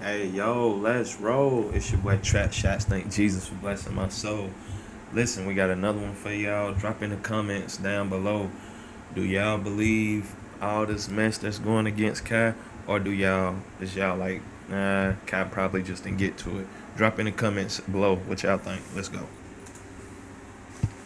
Hey, yo, let's roll. It's your boy Trap Shots. Thank Jesus for blessing my soul. Listen, we got another one for y'all. Drop in the comments down below. Do y'all believe all this mess that's going against Kai? Or is y'all like, nah, Kai probably just didn't get to it? Drop in the comments below what y'all think. Let's go.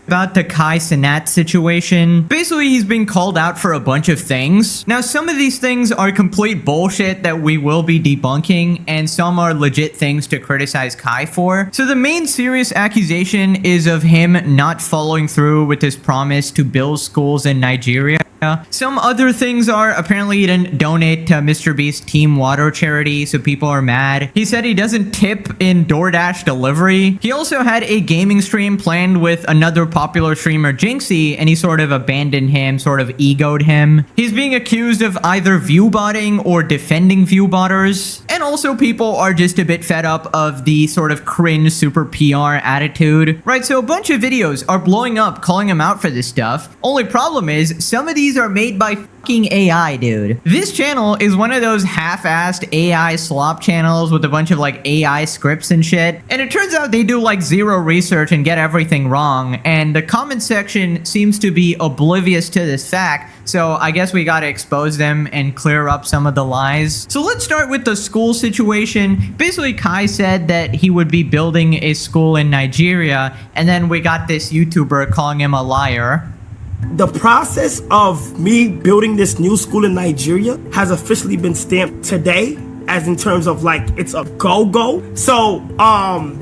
About the Kai Cenat situation. Basically, he's been called out for a bunch of things. Now, some of these things are complete bullshit that we will be debunking, and some are legit things to criticize Kai for. So the main serious accusation is of him not following through with his promise to build schools in Nigeria. Some other things are apparently he didn't donate to Mr. Beast's Team Water charity, so people are mad. He said he doesn't tip in DoorDash delivery. He also had a gaming stream planned with another popular streamer, Jinxie, and he sort of abandoned him, sort of egoed him. He's being accused of either viewbotting or defending viewbotters. And also people are just a bit fed up of the sort of cringe super PR attitude. Right, so a bunch of videos are blowing up calling him out for this stuff. Only problem is some of these are made by fucking AI, dude. This channel is one of those half-assed AI slop channels with a bunch of like AI scripts and shit. And it turns out they do like zero research and get everything wrong. And the comment section seems to be oblivious to this fact. So I guess we gotta expose them and clear up some of the lies. So let's start with the school situation. Basically, Kai said that he would be building a school in Nigeria. And then we got this YouTuber calling him a liar. The process of me building this new school in Nigeria has officially been stamped today, as in terms of like it's a go-go. So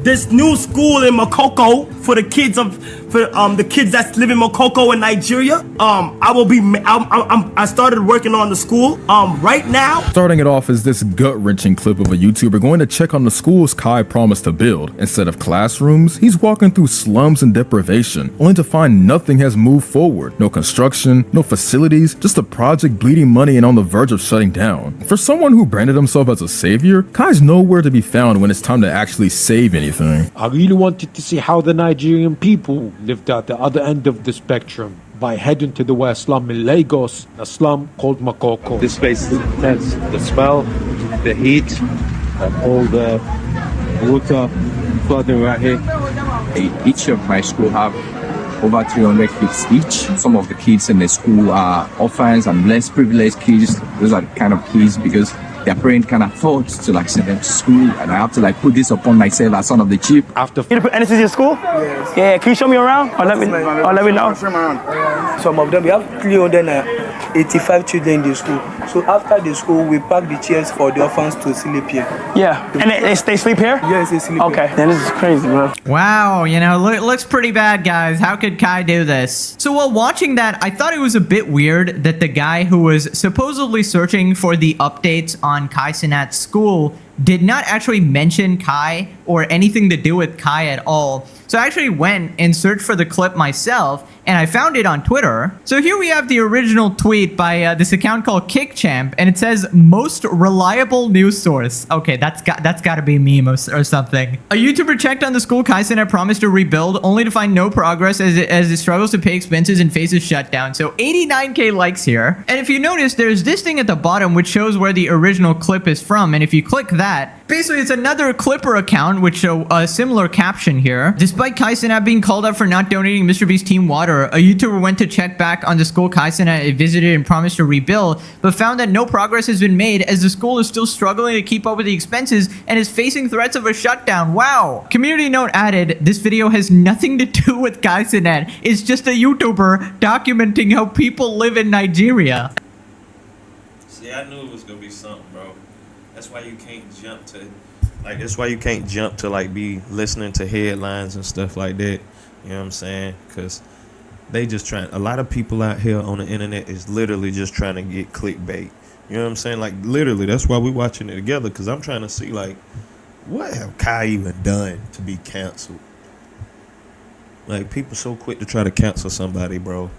this new school in Makoko for the kids that's live in Makoko in Nigeria, I started working on the school right now. Starting it off is this gut-wrenching clip of a YouTuber going to check on the schools Kai promised to build. Instead of classrooms, he's walking through slums and deprivation, only to find nothing has moved forward. No construction, no facilities, just a project bleeding money and on the verge of shutting down. For someone who branded himself as a savior, Kai's nowhere to be found when it's time to actually save anything. I really wanted to see how the Nigerian people lived at the other end of the spectrum by heading to the West Slum in Lagos, a slum called Makoko. This place is intense. The smell, the heat, and all the water flooding right here. Each of my school have over 300 kids each. Some of the kids in the school are orphans and less privileged kids. Those are the kind of kids because their parents can afford to like send them to school, and I have to like put this upon myself as son of the chief. After you put NSC in school? Yes. Yeah, can you show me around? Or let me know. Some of them, we have 385 children in the school. So after the school, we pack the chairs for the orphans to sleep here. Yeah, and they sleep here? Yes, they sleep here. Okay, then this is crazy, bro. Wow, you know, looks pretty bad, guys. How could Kai do this? So while watching that, I thought it was a bit weird that the guy who was supposedly searching for the updates on Kai Cenat's school did not actually mention Kai or anything to do with Kai at all. So I actually went and searched for the clip myself, and I found it on Twitter. So here we have the original tweet by this account called KickChamp, and it says, "Most reliable news source." Okay, that's got to be a meme or something. A YouTuber checked on the school Kai Cenat promised to rebuild, only to find no progress as it struggles to pay expenses and faces shutdown. So 89k likes here. And if you notice, there's this thing at the bottom which shows where the original clip is from, and if you click that, basically it's another Clipper account which show a similar caption here. Despite Kai Cenat being called out for not donating Mr. Beast's Team Water, a YouTuber went to check back on the school Kai Cenat visited and promised to rebuild, but found that no progress has been made as the school is still struggling to keep up with the expenses and is facing threats of a shutdown. Wow. Community note added, this video has nothing to do with Kai Cenat. It's just a YouTuber documenting how people live in Nigeria. See, I knew it was gonna be something, bro. That's why you can't jump to, like, that's why you can't jump to, like, be listening to headlines and stuff like that. You know what I'm saying? Because they just trying, a lot of people out here on the internet is literally just trying to get clickbait. You know what I'm saying? Like, literally, that's why we watching it together, because I'm trying to see, like, what have Kai even done to be canceled? Like, people so quick to try to cancel somebody, bro.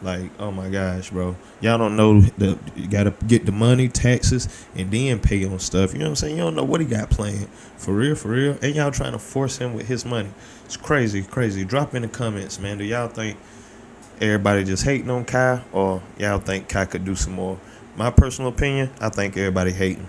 Like, oh my gosh, bro. Y'all don't know that you gotta get the money, taxes, and then pay on stuff. You know what I'm saying? You don't know what he got planned. For real, for real. And y'all trying to force him with his money. It's crazy, crazy. Drop in the comments, man. Do y'all think everybody just hating on Kai, or y'all think Kai could do some more? My personal opinion, I think everybody hating.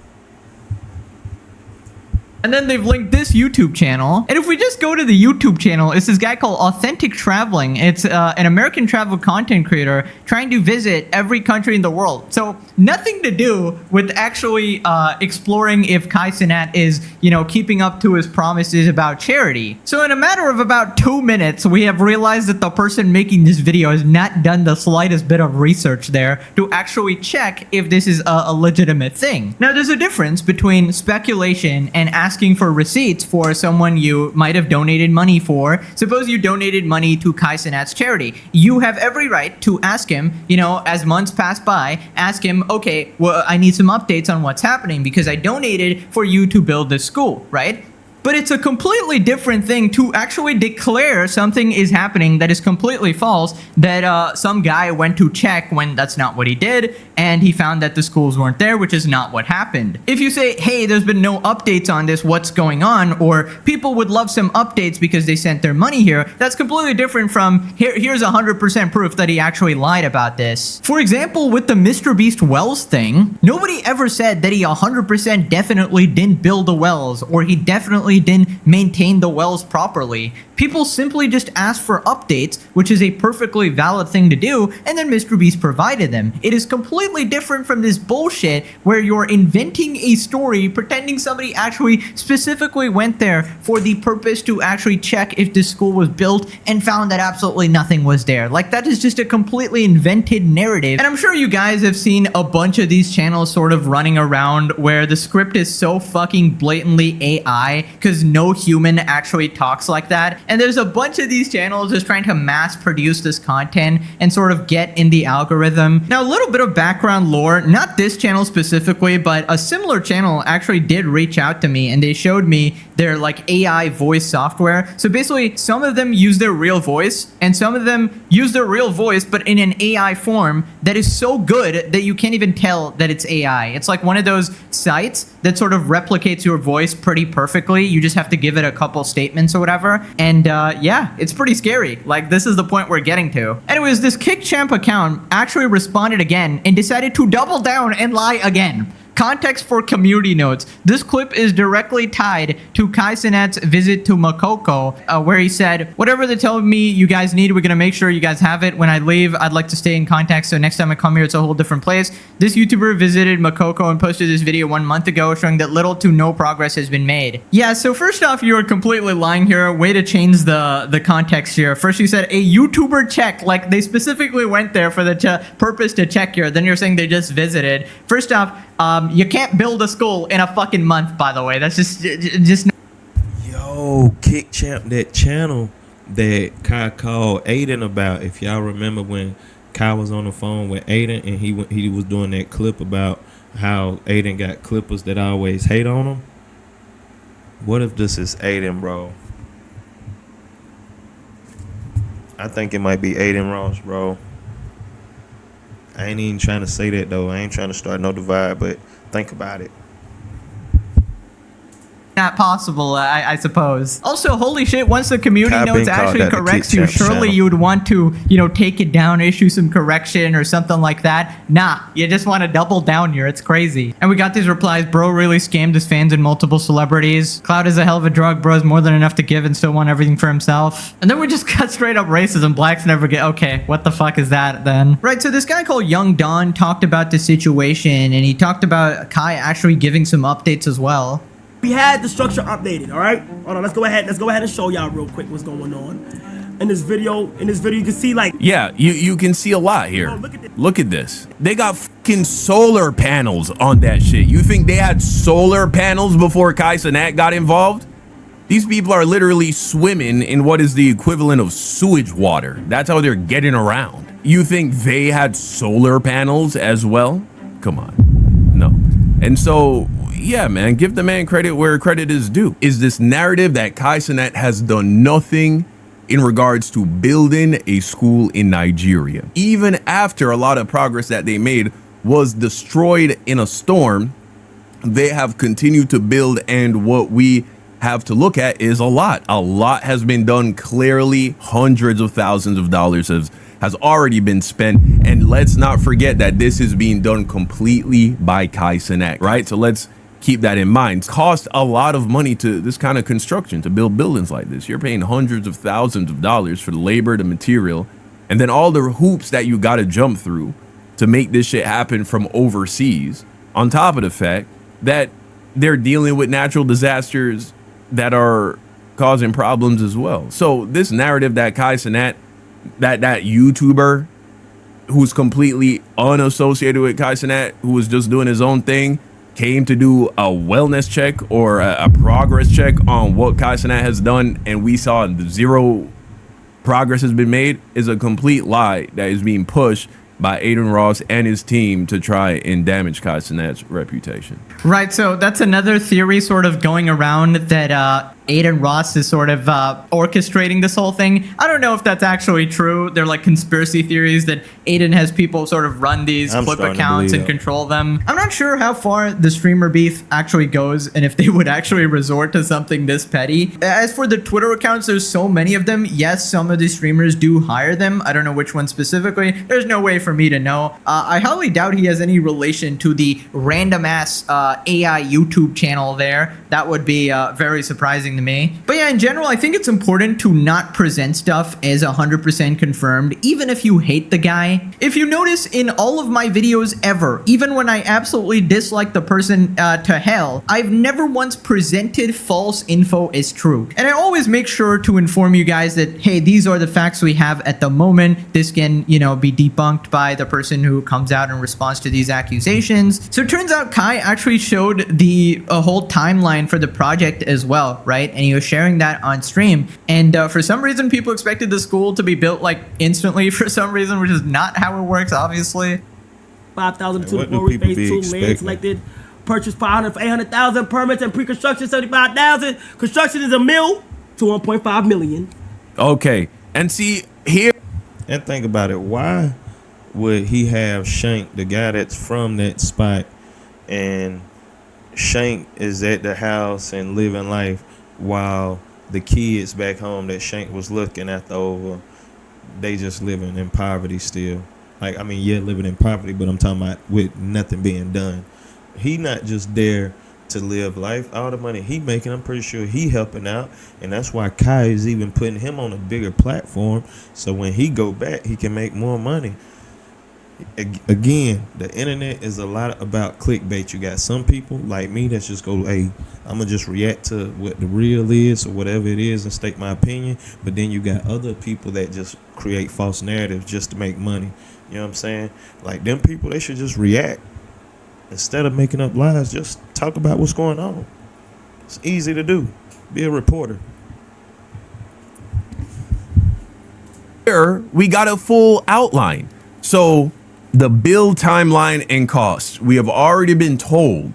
And then they've linked this YouTube channel. And if we just go to the YouTube channel, it's this guy called Authentic Traveling. It's an American travel content creator trying to visit every country in the world. So nothing to do with actually exploring if Kai Cenat is, you know, keeping up to his promises about charity. So in a matter of about 2 minutes, we have realized that the person making this video has not done the slightest bit of research there to actually check if this is a legitimate thing. Now, there's a difference between speculation and asking for receipts for someone you might have donated money for. Suppose you donated money to Kai Cenat's charity. You have every right to ask him, you know, as months pass by, ask him, okay, well, I need some updates on what's happening because I donated for you to build this school, right? But it's a completely different thing to actually declare something is happening that is completely false, that some guy went to check when that's not what he did, and he found that the schools weren't there, which is not what happened. If you say, hey, there's been no updates on this, what's going on, or people would love some updates because they sent their money here, that's completely different from, here's 100% proof that he actually lied about this. For example, with the Mr. Beast wells thing, nobody ever said that he 100% definitely didn't build the wells, or he definitely didn't maintain the wells properly. People simply just asked for updates, which is a perfectly valid thing to do, and then Mr. Beast provided them. It is completely different from this bullshit where you're inventing a story, pretending somebody actually specifically went there for the purpose to actually check if this school was built and found that absolutely nothing was there. Like, that is just a completely invented narrative. And I'm sure you guys have seen a bunch of these channels sort of running around where the script is so fucking blatantly AI because no human actually talks like that. And there's a bunch of these channels just trying to mass produce this content and sort of get in the algorithm. Now, a little bit of background lore, not this channel specifically, but a similar channel actually did reach out to me and they showed me their like AI voice software. So basically, some of them use their real voice and some of them use their real voice, but in an AI form that is so good that you can't even tell that it's AI. It's like one of those sites that sort of replicates your voice pretty perfectly. You just have to give it a couple statements or whatever. And yeah, it's pretty scary. Like, this is the point we're getting to. Anyways, this KickChamp account actually responded again and decided to double down and lie again. Context for community notes. This clip is directly tied to Kai Cenat's visit to Makoko, where he said, whatever they're telling me you guys need, we're going to make sure you guys have it. When I leave, I'd like to stay in contact, so next time I come here, it's a whole different place. This YouTuber visited Makoko and posted this video 1 month ago showing that little to no progress has been made. Yeah, so first off, you are completely lying here. Way to change the context here. First, you said a YouTuber checked, like they specifically went there for the purpose to check here. Then you're saying they just visited. First off, you can't build a school in a fucking month, by the way. That's just Yo, KickChamp, that channel that Kai called Adin about. If y'all remember when Kai was on the phone with Adin and he was doing that clip about how Adin got clippers that always hate on him. What if this is Adin, bro? I think it might be Adin Ross, bro. I ain't even trying to say that, though. I ain't trying to start no divide, but think about it. not possible, I suppose. Also, holy shit, once the community I've notes been called actually that the corrects you, KickChamp surely channel. you would want to, you know, take it down, issue some correction or something like that. Nah, you just want to double down here. It's crazy. And we got these replies. Bro really scammed his fans and multiple celebrities. Cloud is a hell of a drug. Bro's more than enough to give and still want everything for himself. And then we just got straight up racism. Blacks never get... Okay, what the fuck is that then? Right, so this guy called Young Don talked about the situation, and he talked about Kai actually giving some updates as well. We had the structure updated, all right? Hold on, let's go ahead and show y'all real quick what's going on. In this video, you can see like... Yeah, you can see a lot here. Oh, Look at this. They got fucking solar panels on that shit. You think they had solar panels before Kai Cenat got involved? These people are literally swimming in what is the equivalent of sewage water. That's how they're getting around. You think they had solar panels as well? Come on. No. And so, yeah, man, give the man credit where credit is due. Is this narrative that Kai Cenat has done nothing in regards to building a school in Nigeria, even after a lot of progress that they made was destroyed in a storm. They have continued to build, and what we have to look at is a lot has been done. Clearly hundreds of thousands of dollars has already been spent, and let's not forget that this is being done completely by Kai Cenat, right? So let's keep that in mind. It costs a lot of money to this kind of construction, to build buildings like this. You're paying hundreds of thousands of dollars for the labor, the material, and then all the hoops that you got to jump through to make this shit happen from overseas, on top of the fact that they're dealing with natural disasters that are causing problems as well. So this narrative that Kai Cenat, that YouTuber who's completely unassociated with Kai Cenat, who was just doing his own thing, came to do a wellness check or a progress check on what Kai Cenat has done, and we saw zero progress has been made, is a complete lie that is being pushed by Adin Ross and his team to try and damage Kai Cenat's reputation. Right, so that's another theory sort of going around that Adin Ross is sort of orchestrating this whole thing. I don't know if that's actually true. They're like conspiracy theories that Adin has people sort of run these clip accounts and control them. I'm not sure how far the streamer beef actually goes and if they would actually resort to something this petty. As for the Twitter accounts, there's so many of them. Yes, some of these streamers do hire them. I don't know which one specifically. There's no way for me to know. I highly doubt he has any relation to the random ass AI YouTube channel there. That would be very surprising to me. But yeah, in general, I think it's important to not present stuff as 100% confirmed, even if you hate the guy. If you notice in all of my videos ever, even when I absolutely dislike the person to hell, I've never once presented false info as true. And I always make sure to inform you guys that, hey, these are the facts we have at the moment. This can, you know, be debunked by the person who comes out in response to these accusations. So it turns out Kai actually showed the whole timeline for the project as well, right? And he was sharing that on stream. And for some reason, people expected the school to be built like instantly for some reason, which is not how it works, obviously. 5,000 to the floor, phase 2, land selected. Purchase 500 for 800,000, permits and pre-construction 75,000. Construction is $1 million to 1.5 million. Okay, and see here. And think about it. Why would he have Shank, the guy that's from that spot, and Shank is at the house and living life while the kids back home that Shank was looking after over, they just living in poverty still? Like, I mean, yeah, living in poverty, but I'm talking about with nothing being done. He not just there to live life. All the money he making, I'm pretty sure he helping out, and that's why Kai is even putting him on a bigger platform, so when he go back, he can make more money. Again, the internet is a lot about clickbait. You got some people like me that just go, hey, I'm gonna just react to what the real is or whatever it is and state my opinion. But then you got other people that just create false narratives just to make money. You know what I'm saying? Like, them people, they should just react instead of making up lies. Just talk about what's going on. It's easy to do. Be a reporter. Here we got a full outline. So the build timeline and costs, we have already been told.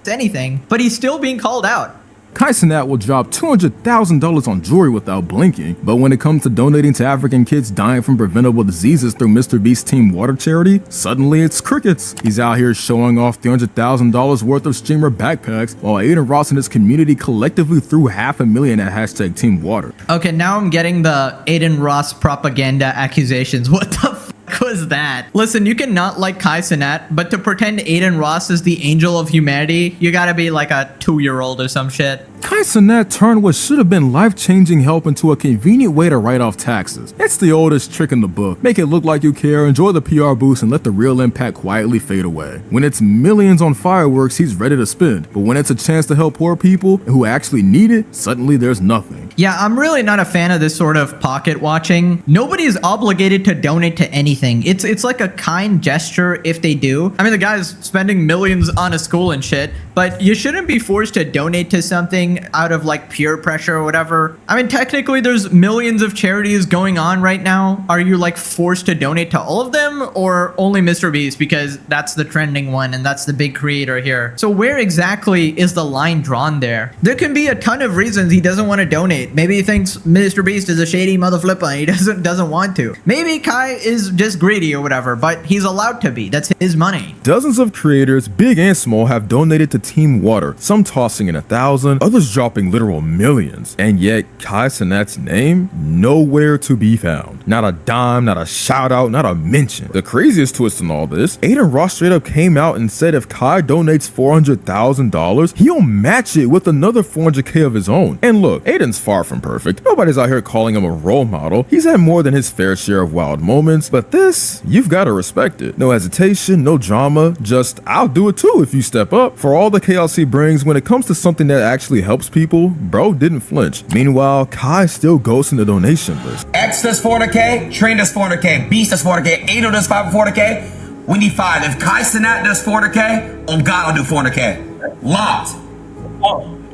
Anything, but he's still being called out. Kai Cenat will drop $200,000 on jewelry without blinking, but when it comes to donating to African kids dying from preventable diseases through Mr. Beast's Team Water charity, suddenly it's crickets. He's out here showing off $300,000 worth of streamer backpacks, while Adin Ross and his community collectively threw $500,000 at hashtag Team Water. Okay, now I'm getting the Adin Ross propaganda accusations. What the fuck was that? Listen, you cannot like Kai Cenat, but to pretend Adin Ross is the angel of humanity, you gotta be like a 2-year-old or some shit. Kai Cenat turned what should have been life-changing help into a convenient way to write off taxes. It's the oldest trick in the book. Make it look like you care, enjoy the PR boost, and let the real impact quietly fade away. When it's millions on fireworks, he's ready to spend. But when it's a chance to help poor people who actually need it, suddenly there's nothing. Yeah, I'm really not a fan of this sort of pocket watching. Nobody is obligated to donate to anything. It's like a kind gesture if they do. I mean, the guy's spending millions on a school and shit, but you shouldn't be forced to donate to something out of like peer pressure or whatever. I mean, technically there's millions of charities going on right now. Are you like forced to donate to all of them or only Mr. Beast because that's the trending one and that's the big creator here? So where exactly is the line drawn there? There can be a ton of reasons he doesn't want to donate. Maybe he thinks Mr. Beast is a shady mother flipper and he doesn't want to. Maybe Kai is just greedy or whatever, but he's allowed to be. That's his money. Dozens of creators, big and small, have donated to Team Water, some tossing in 1,000, others dropping literal millions. And yet, Kai Cenat's name? Nowhere to be found. Not a dime, not a shout out, not a mention. The craziest twist in all this, Adin Ross straight up came out and said if Kai donates $400,000, he'll match it with another $400K of his own. And look, Adin's far from perfect. Nobody's out here calling him a role model. He's had more than his fair share of wild moments, but this, you've got to respect it. No hesitation, no drama, just I'll do it too if you step up. For all the chaos he brings, when it comes to something that actually helps people, bro didn't flinch. Meanwhile, Kai still goes in the donation list. X does 400K, Train does 400K, Beast does 400K, Ado does 400K. We need 5. If Kai Cenat does 400K, oh God, I'll do 400K. Locked.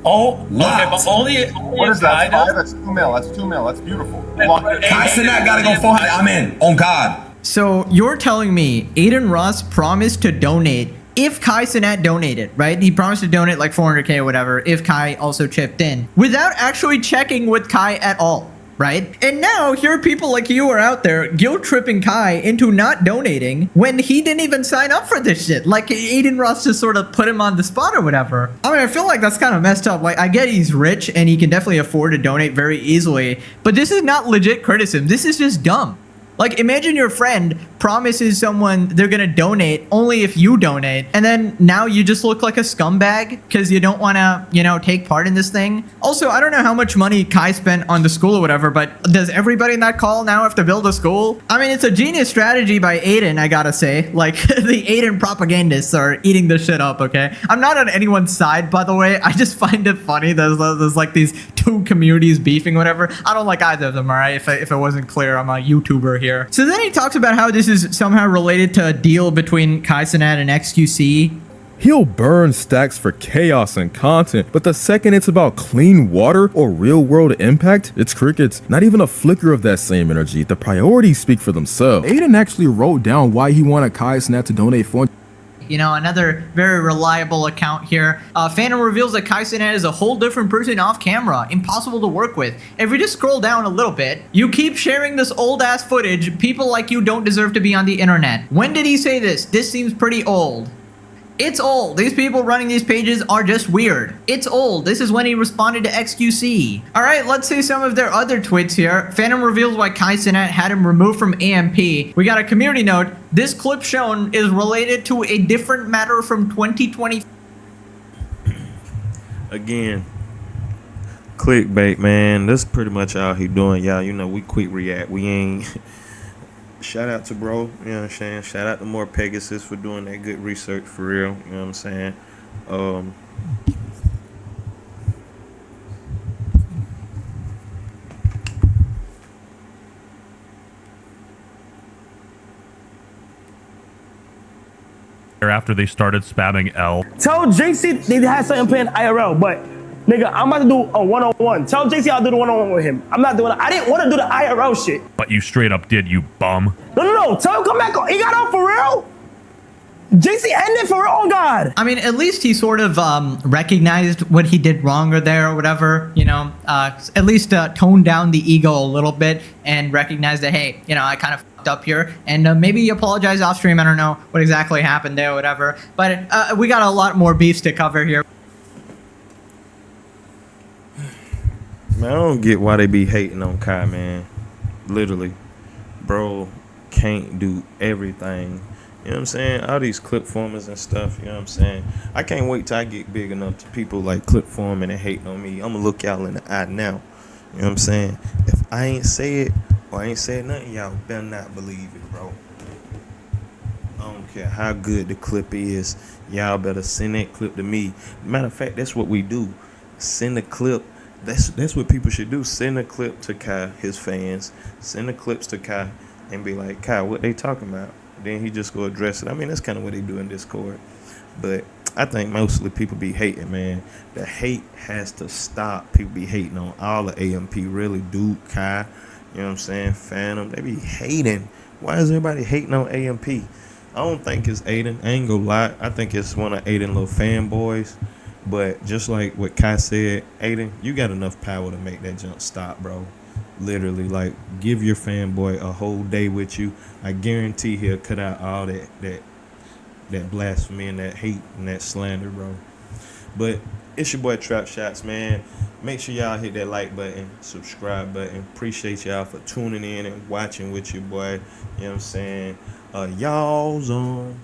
Oh, locked. Okay, but only what is that? That's 2 mil. That's 2 mil. That's beautiful. Kai Cenat gotta go 400. I'm in. On God. So you're telling me Adin Ross promised to donate if Kai Cenat donated, right? He promised to donate like 400K or whatever if Kai also chipped in without actually checking with Kai at all, right? And now here are people like you are out there guilt tripping Kai into not donating when he didn't even sign up for this shit. Like Adin Ross just sort of put him on the spot or whatever. I mean, I feel like that's kind of messed up. Like I get he's rich and he can definitely afford to donate very easily, but this is not legit criticism. This is just dumb. Like, imagine your friend promises someone they're gonna donate only if you donate, and then now you just look like a scumbag because you don't want to, you know, take part in this thing. Also, I don't know how much money Kai spent on the school or whatever, but does everybody in that call now have to build a school? I mean, it's a genius strategy by Adin, I gotta say. Like, the Adin propagandists are eating this shit up, okay? I'm not on anyone's side, by the way. I just find it funny there's like these two communities beefing, whatever. I don't like either of them, all right? If it wasn't clear, I'm a YouTuber here. So then he talks about how this is somehow related to a deal between Kai Cenat and XQC. He'll burn stacks for chaos and content, but the second it's about clean water or real world impact, it's crickets. Not even a flicker of that same energy. The priorities speak for themselves. Adin actually wrote down why he wanted Kai Cenat to donate $400. You know, another very reliable account here. Phantom reveals that Kai Cenat is a whole different person off camera, impossible to work with. If we just scroll down a little bit, you keep sharing this old ass footage. People like you don't deserve to be on the internet. When did he say this? This seems pretty old. It's old. These people running these pages are just weird. It's old. This is when he responded to XQC. All right, let's see some of their other tweets here. Phantom reveals why Kai Cenat had him removed from AMP. We got a community note. This clip shown is related to a different matter from 2020. Again, clickbait, man. That's pretty much all he doing, y'all. You know, we quick react. We ain't... Shout out to bro, you know what I'm saying? Shout out to morePegasus for doing that good research for real, you know what I'm saying? After they started spamming L. Tell JC they had something playing IRL, but nigga, I'm about to do a one-on-one. Tell JC I'll do the one-on-one with him. I'm not doing it. I didn't want to do the IRL shit. But you straight up did, you bum. No. Tell him come back on. He got on for real? JC ended for real? Oh, God. I mean, at least he sort of recognized what he did wrong or there or whatever, you know, at least toned down the ego a little bit and recognized that, hey, you know, I kind of fucked up here and maybe apologize off stream. I don't know what exactly happened there or whatever, but we got a lot more beefs to cover here. Man, I don't get why they be hating on Kai, man. Literally. Bro can't do everything. You know what I'm saying? All these clip formers and stuff, you know what I'm saying? I can't wait till I get big enough to people like clip forming and hating on me. I'm gonna look y'all in the eye now. You know what I'm saying? If I ain't say it or I ain't said nothing, y'all better not believe it, bro. I don't care how good the clip is. Y'all better send that clip to me. Matter of fact, that's what we do. Send the clip. That's what people should do. Send a clip to Kai, his fans. Send the clips to Kai and be like, Kai, what they talking about? Then he just go address it. I mean, that's kind of what they do in Discord. But I think mostly people be hating, man. The hate has to stop. People be hating on all the AMP. Really, Duke, Kai, you know what I'm saying? Phantom. They be hating. Why is everybody hating on AMP? I don't think it's Adin. I ain't gonna lie. I think it's one of Adin little fanboys. But just like what Kai said, Adin, you got enough power to make that jump stop, bro. Literally, like, give your fanboy a whole day with you. I guarantee he'll cut out all that blasphemy and that hate and that slander, bro. But It's your boy Trap Shots, man. Make sure y'all hit that like button, subscribe button. Appreciate y'all for tuning in and watching with your boy. You know what I'm saying? Y'all's on.